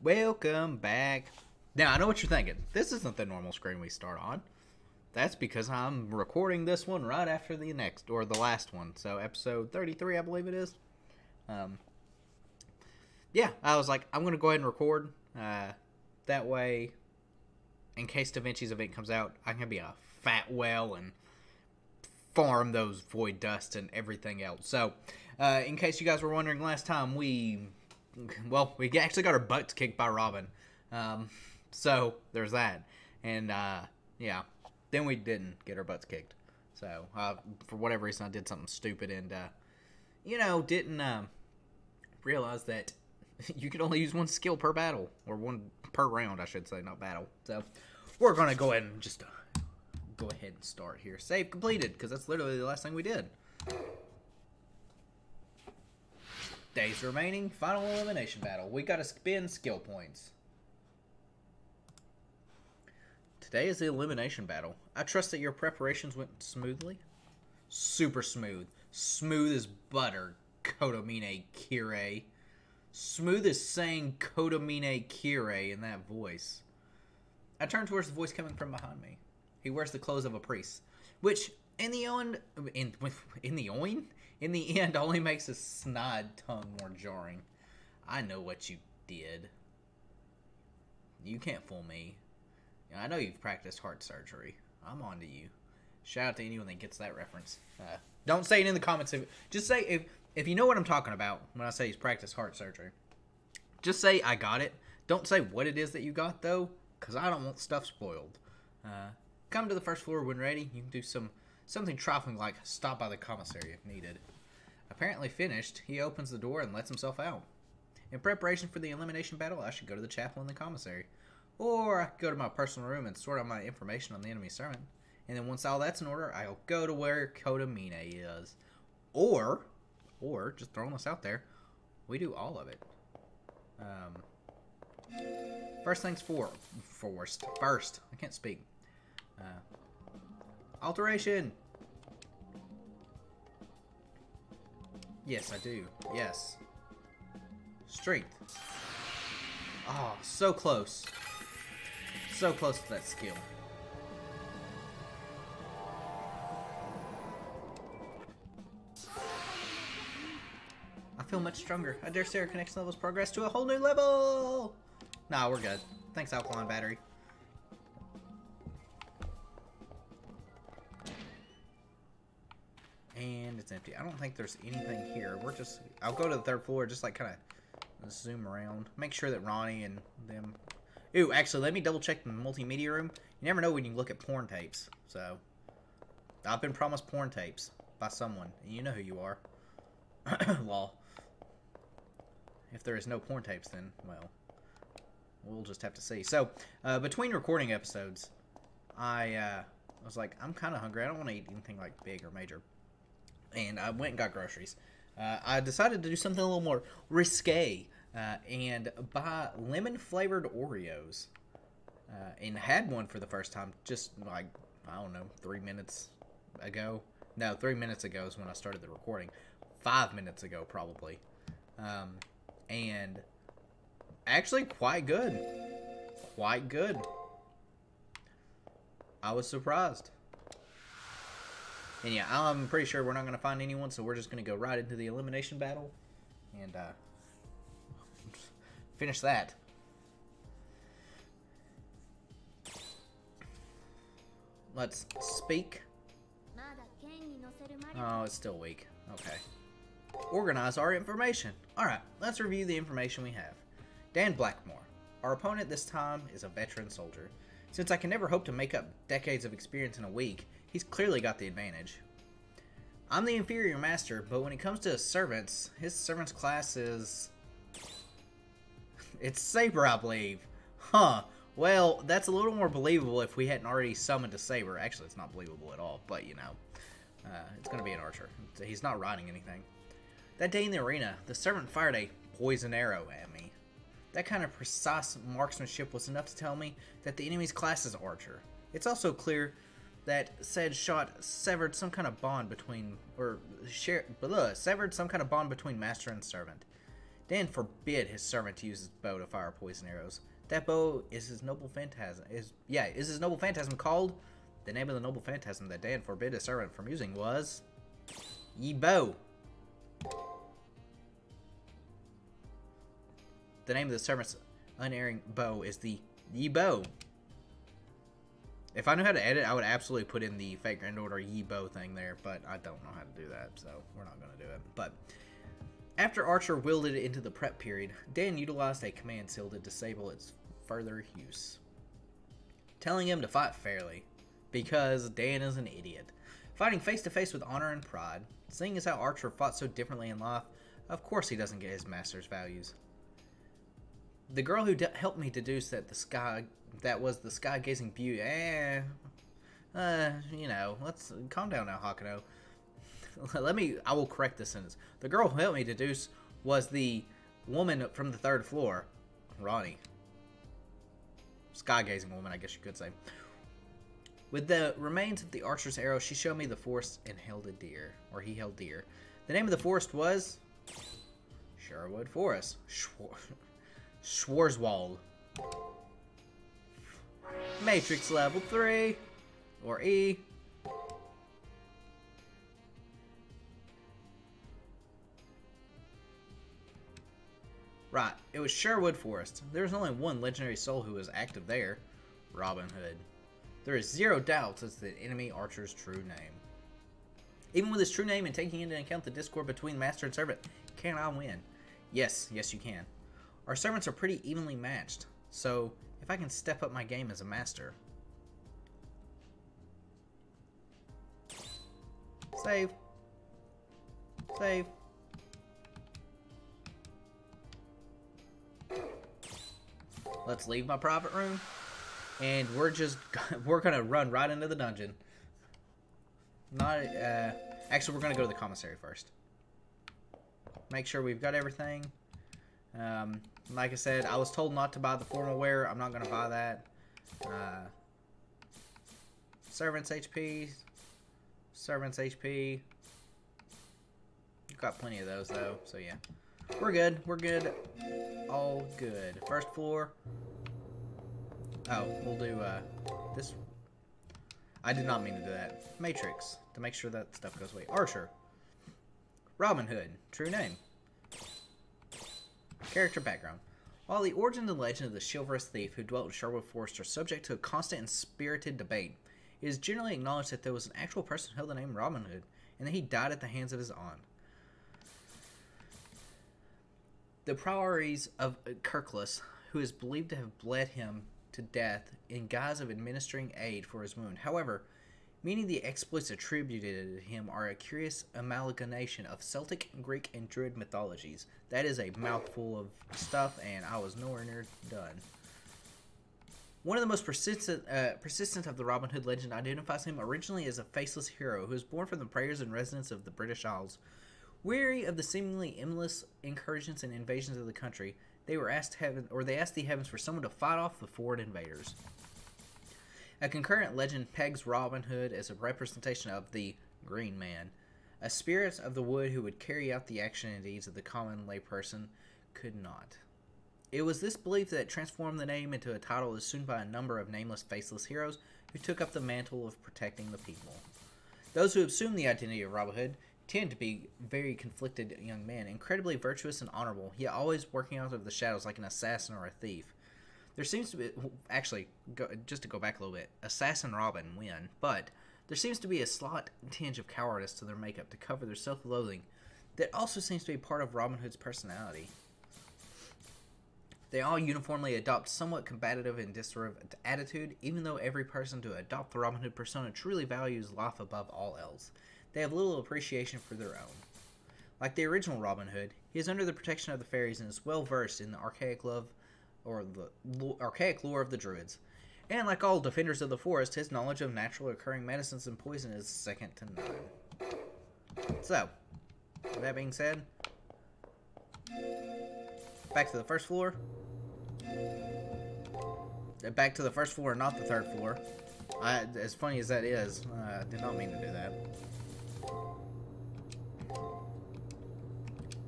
Welcome back. Now, I know what you're thinking. This isn't the normal screen we start on. That's because I'm recording this one right after the next, or the last one. So, episode 33, I believe it is. Yeah, I was like, I'm going to go ahead and record. That way, in case Da Vinci's event comes out, I can be a fat whale and farm those void dust and everything else. So, in case you guys were wondering, last time we actually got our butts kicked by Robin. So, there's that. And, yeah, then we didn't get our butts kicked. So, for whatever reason, I did something stupid and, didn't realize that you could only use one skill per battle. Or one per round, I should say, not battle. So, we're going to go ahead and just go ahead and start here. Save completed, because that's literally the last thing we did. Days remaining, final elimination battle. We gotta spend skill points. Today is the elimination battle. I trust that your preparations went smoothly. Super smooth. Smooth as butter, Kodomine Kirei. Smooth as saying Kodomine Kirei in that voice. I turn towards the voice coming from behind me. He wears the clothes of a priest, which in the end only makes his snide tongue more jarring. I know what you did. You can't fool me. I know you've practiced heart surgery. I'm on to you. Shout out to anyone that gets that reference. Don't say it in the comments. Just say if you know what I'm talking about when I say he's practiced heart surgery. Just say I got it. Don't say what it is that you got though, because I don't want stuff spoiled. Come to the first floor when ready. You can do something trifling like stop by the commissary if needed. Apparently finished, he opens the door and lets himself out. In preparation for the elimination battle, I should go to the chapel in the commissary. Or I could go to my personal room and sort out my information on the enemy servant. And then once all that's in order, I'll go to where Kodomine is. Or, just throwing this out there, we do all of it. First things first. I can't speak. Alteration! Yes, I do. Yes. Strength. Oh, so close. So close to that skill. I feel much stronger. I dare say our connection levels progress to a whole new level! Nah, we're good. Thanks, Alkaline Battery. And it's empty. I don't think there's anything here. I'll go to the third floor, just like kind of zoom around. Make sure that Ronnie and them... Ooh, actually, let me double check the multimedia room. You never know when you look at porn tapes. So, I've been promised porn tapes by someone. And you know who you are. Lol. If there is no porn tapes, then, well, we'll just have to see. So, between recording episodes, I was like, I'm kind of hungry. I don't want to eat anything like big or major. And I went and got groceries. I decided to do something a little more risque and buy lemon-flavored Oreos. And had one for the first time just, like, I don't know, 3 minutes ago. No, 3 minutes ago is when I started the recording. 5 minutes ago, probably. And actually quite good. Quite good. I was surprised. And yeah, I'm pretty sure we're not going to find anyone, so we're just going to go right into the elimination battle. And, finish that. Let's speak. Oh, it's still weak. Okay. Organize our information. Alright, let's review the information we have. Dan Blackmore. Our opponent this time is a veteran soldier. Since I can never hope to make up decades of experience in a week, he's clearly got the advantage. I'm the inferior master, but when it comes to his servant's class is... It's Saber, I believe. Huh. Well, that's a little more believable if we hadn't already summoned a Saber. Actually, it's not believable at all, but you know. It's going to be an archer. He's not riding anything. That day in the arena, the servant fired a poison arrow at me. That kind of precise marksmanship was enough to tell me that the enemy's class is archer. It's also clear that said shot severed some kind of bond between master and servant. Dan forbid his servant to use his bow to fire poison arrows. That bow is his noble phantasm. Is his noble phantasm called? The name of the noble phantasm that Dan forbid his servant from using was Ye Bow. The name of the servant's unerring bow is the Ye Bow. If I knew how to edit, I would absolutely put in the fake Grand Order Ye Bow thing there, but I don't know how to do that, so we're not going to do it. But after Archer wielded it into the prep period, Dan utilized a command seal to disable its further use, telling him to fight fairly, because Dan is an idiot. Fighting face to face with honor and pride, seeing as how Archer fought so differently in life, of course he doesn't get his master's values. The girl who helped me deduce that was the sky-gazing beauty. You know, let's calm down now, Hakuno. I will correct this sentence. The girl who helped me deduce was the woman from the 3rd floor, Ronnie. Sky-gazing woman, I guess you could say. With the remains of the archer's arrow, she showed me the forest and held a deer, or he held deer. The name of the forest was Sherwood Forest. Schwarzwald. Matrix level 3, or E. Right, it was Sherwood Forest. There was only one legendary soul who was active there, Robin Hood. There is zero doubt as to the enemy archer's true name. Even with his true name and taking into account the discord between master and servant, can I win? Yes, yes you can. Our servants are pretty evenly matched, so if I can step up my game as a master. Save. Save. Let's leave my private room, and we're gonna run right into the dungeon. Actually, we're gonna go to the commissary first. Make sure we've got everything. Like I said, I was told not to buy the formal wear. I'm not gonna buy that. Servants HP. Servants HP. You've got plenty of those though, so yeah. We're good. We're good. All good. First floor. Oh, we'll do this. I did not mean to do that. Matrix, to make sure that stuff goes away. Archer. Robin Hood. True name. Character background. While the origin and legend of the chivalrous thief who dwelt in Sherwood Forest are subject to a constant and spirited debate, it is generally acknowledged that there was an actual person who held the name Robin Hood, and that he died at the hands of his aunt. The priories of Kirkless, who is believed to have bled him to death in guise of administering aid for his wound. However, many of the exploits attributed to him are a curious amalgamation of Celtic, Greek, and Druid mythologies. That is a mouthful of stuff, and I was nowhere near done. One of the most persistent of the Robin Hood legend identifies him originally as a faceless hero who was born from the prayers and residents of the British Isles. Weary of the seemingly endless incursions and invasions of the country, they asked the heavens for someone to fight off the foreign invaders. A concurrent legend pegs Robin Hood as a representation of the Green Man, a spirit of the wood who would carry out the action and deeds of the common layperson could not. It was this belief that transformed the name into a title assumed by a number of nameless, faceless heroes who took up the mantle of protecting the people. Those who assume the identity of Robin Hood tend to be very conflicted young men, incredibly virtuous and honorable, yet always working out of the shadows like an assassin or a thief. There seems to be, actually, just to go back a little bit, Assassin Robin win, but there seems to be a slight tinge of cowardice to their makeup to cover their self-loathing that also seems to be part of Robin Hood's personality. They all uniformly adopt somewhat combative and disparate attitude, even though every person to adopt the Robin Hood persona truly values life above all else. They have little appreciation for their own. Like the original Robin Hood, he is under the protection of the fairies and is well versed in the archaic lore of the Druids. And like all defenders of the forest, his knowledge of naturally occurring medicines and poison is second to none. So, with that being said, back to the first floor. Back to the first floor, not the third floor. As funny as that is, I did not mean to do that.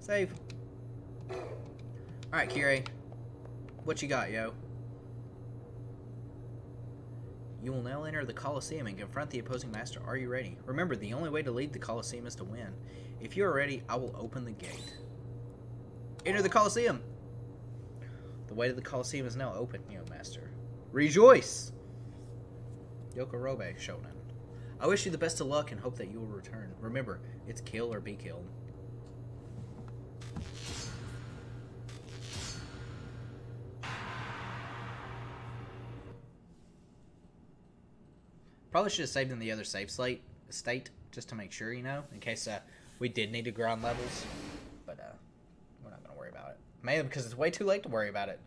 Save. Alright, Kirei. What you got, yo? You will now enter the Colosseum and confront the opposing master. Are you ready? Remember, the only way to lead the Colosseum is to win. If you are ready, I will open the gate. Enter the Colosseum! The way to the Colosseum is now open, young master. Rejoice! Yokorobe Shonen. I wish you the best of luck and hope that you will return. Remember, it's kill or be killed. Probably should have saved in the other save state, just to make sure, you know, in case we did need to grind levels. But we're not going to worry about it. Mainly because it's way too late to worry about it.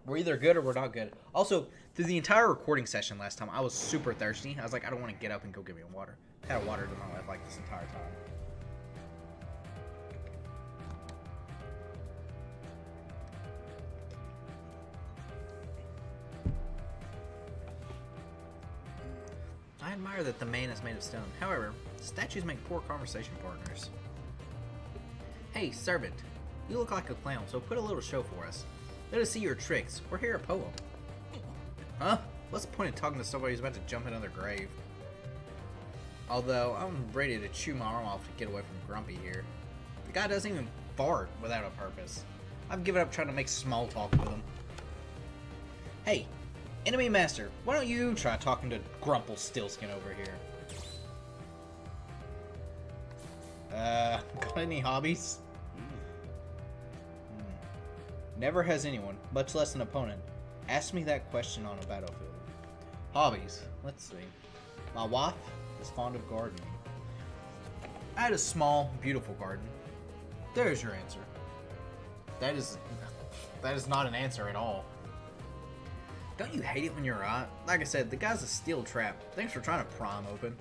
We're either good or we're not good. Also, through the entire recording session last time, I was super thirsty. I was like, I don't want to get up and go get me water. I've had water in my life like this entire time. I admire that the man is made of stone. However, statues make poor conversation partners. Hey, servant. You look like a clown, so put a little show for us. Let us see your tricks, or hear a poem. Huh? What's the point of talking to somebody who's about to jump into their grave? Although, I'm ready to chew my arm off to get away from Grumpy here. The guy doesn't even fart without a purpose. I've given up trying to make small talk with him. Hey, enemy master, why don't you try talking to Grumple Stillskin over here? Got any hobbies? Never has anyone, much less an opponent, asked me that question on a battlefield. Hobbies. Let's see. My wife is fond of gardening. I had a small, beautiful garden. There's your answer. That is not an answer at all. Don't you hate it when you're right? Like I said, the guy's a steel trap. Thanks for trying to pry him open.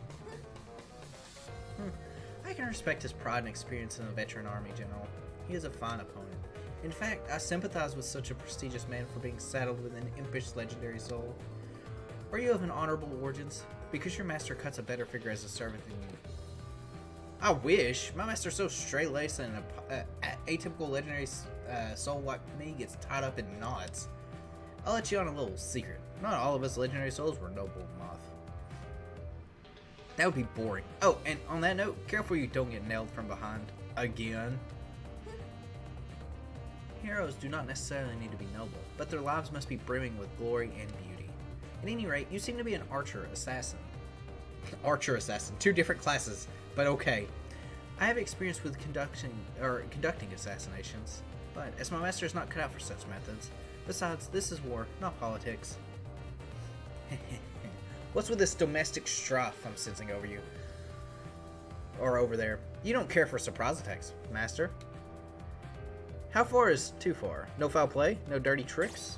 I can respect his pride and experience in a veteran army general. He is a fine opponent. In fact, I sympathize with such a prestigious man for being saddled with an impish legendary soul. Are you of an honorable origins? Because your master cuts a better figure as a servant than you. I wish. My master's so straight-laced and an atypical legendary soul like me gets tied up in knots. I'll let you on a little secret. Not all of us legendary souls were noble enough. That would be boring. Oh, and on that note, careful you don't get nailed from behind. Again. Heroes do not necessarily need to be noble, but their lives must be brimming with glory and beauty. At any rate, you seem to be an archer assassin. Archer assassin. Two different classes, but okay. I have experience with conducting assassinations, but as my master is not cut out for such methods. Besides, this is war, not politics. What's with this domestic strife I'm sensing over you? Or over there? You don't care for surprise attacks, master. How far is too far? No foul play? No dirty tricks?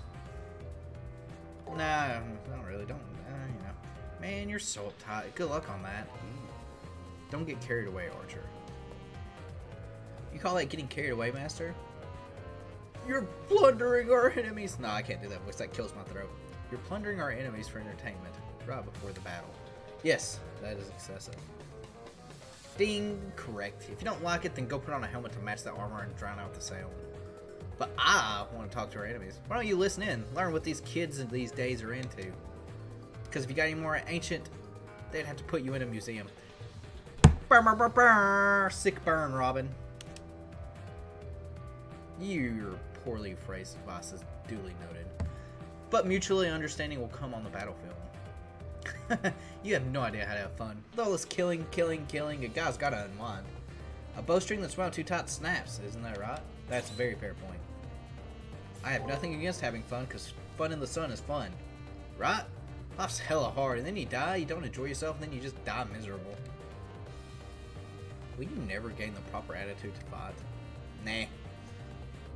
Nah, I don't really. You know. Man, you're so uptight. Good luck on that. Don't get carried away, Archer. You call that getting carried away, master? You're plundering our enemies. No, I can't do that voice. That kills my throat. You're plundering our enemies for entertainment, right before the battle. Yes, that is excessive. Ding, correct. If you don't like it, then go put on a helmet to match the armor and drown out the sound. But I want to talk to our enemies. Why don't you listen in? Learn what these kids in these days are into. Because if you got any more ancient, they'd have to put you in a museum. Burr, burr, burr, burr. Sick burn, Robin. Your poorly phrased advice is duly noted. But mutually understanding will come on the battlefield. You have no idea how to have fun. With all this killing, a guy's gotta unwind. A bowstring that's wound too tight snaps, isn't that right? That's a very fair point. I have nothing against having fun, because fun in the sun is fun. Right? Life's hella hard, and then you die, you don't enjoy yourself, and then you just die miserable. Will you never gain the proper attitude to fight? Nah.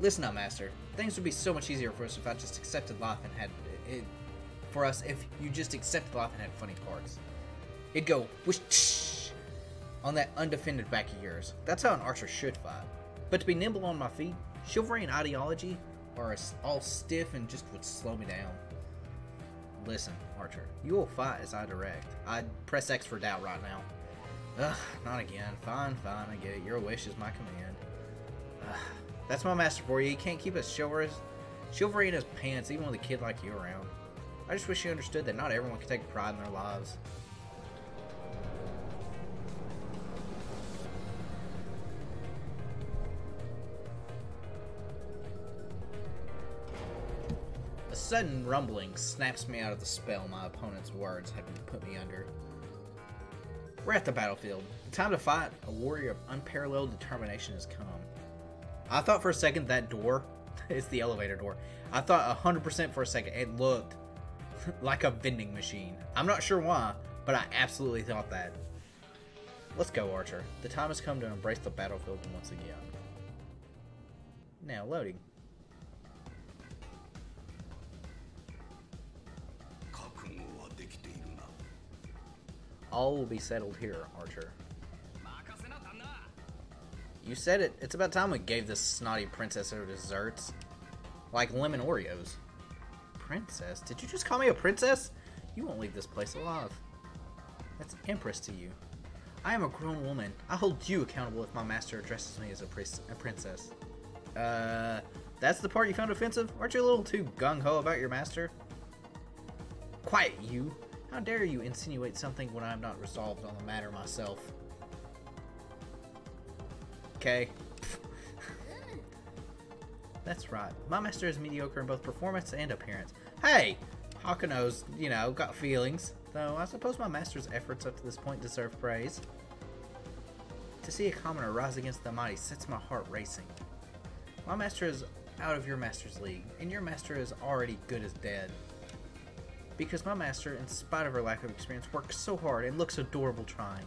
Listen up, master. Things would be so much easier for us if I just accepted life and had it. For us, if you just accepted life and had funny parts. It'd go whoosh on that undefended back of yours. That's how an archer should fight. But to be nimble on my feet, chivalry and ideology are all stiff and just would slow me down. Listen, Archer, you will fight as I direct. I'd press X for doubt right now. Ugh, not again. Fine, I get it. Your wish is my command. Ugh. That's my master for you. He can't keep his chivalry in his pants, even with a kid like you around. I just wish you understood that not everyone can take pride in their lives. A sudden rumbling snaps me out of the spell my opponent's words have put me under. We're at the battlefield. The time to fight. A warrior of unparalleled determination has come. I thought for a second that door is the elevator door. I thought 100% for a second it looked like a vending machine. I'm not sure why, but I absolutely thought that. Let's go, Archer. The time has come to embrace the battlefield once again. Now loading. All will be settled here, Archer. You said it. It's about time we gave this snotty princess her desserts. Like lemon Oreos. Princess? Did you just call me a princess? You won't leave this place alive. That's empress to you. I am a grown woman. I hold you accountable if my master addresses me as a princess. That's the part you found offensive? Aren't you a little too gung-ho about your master? Quiet, you. How dare you insinuate something when I'm not resolved on the matter myself? Okay. That's right. My master is mediocre in both performance and appearance. Hey! Hakuno's, you know, got feelings. Though I suppose my master's efforts up to this point deserve praise. To see a commoner rise against the mighty sets my heart racing. My master is out of your master's league, and your master is already good as dead. Because my master, in spite of her lack of experience, works so hard and looks adorable trying.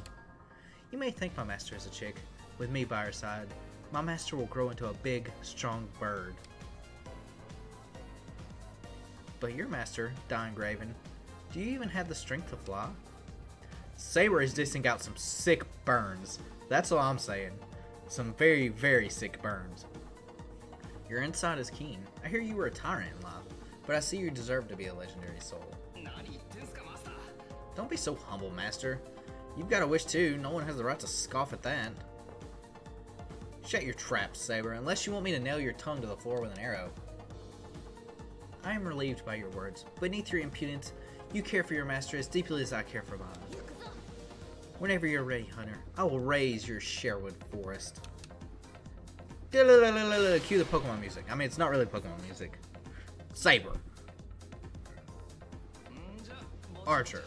You may think my master is a chick. With me by her side, my master will grow into a big, strong bird. But your master, Dying Graven, do you even have the strength to fly? Saber is dishing out some sick burns. That's all I'm saying. Some very, very sick burns. Your insight is keen. I hear you were a tyrant in life, but I see you deserve to be a legendary soul. Don't be so humble, master. You've got a wish too. No one has the right to scoff at that. Shut your trap, Saber, unless you want me to nail your tongue to the floor with an arrow. I am relieved by your words. Beneath your impudence, you care for your master as deeply as I care for mine. Whenever you're ready, Hunter, I will raise your Sherwood Forest. Cue the Pokemon music. I mean, it's not really Pokemon music. Saber. Archer.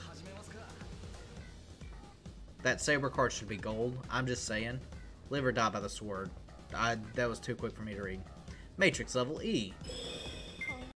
That Saber card should be gold. I'm just saying. Live or die by the sword. That was too quick for me to read. Matrix level E.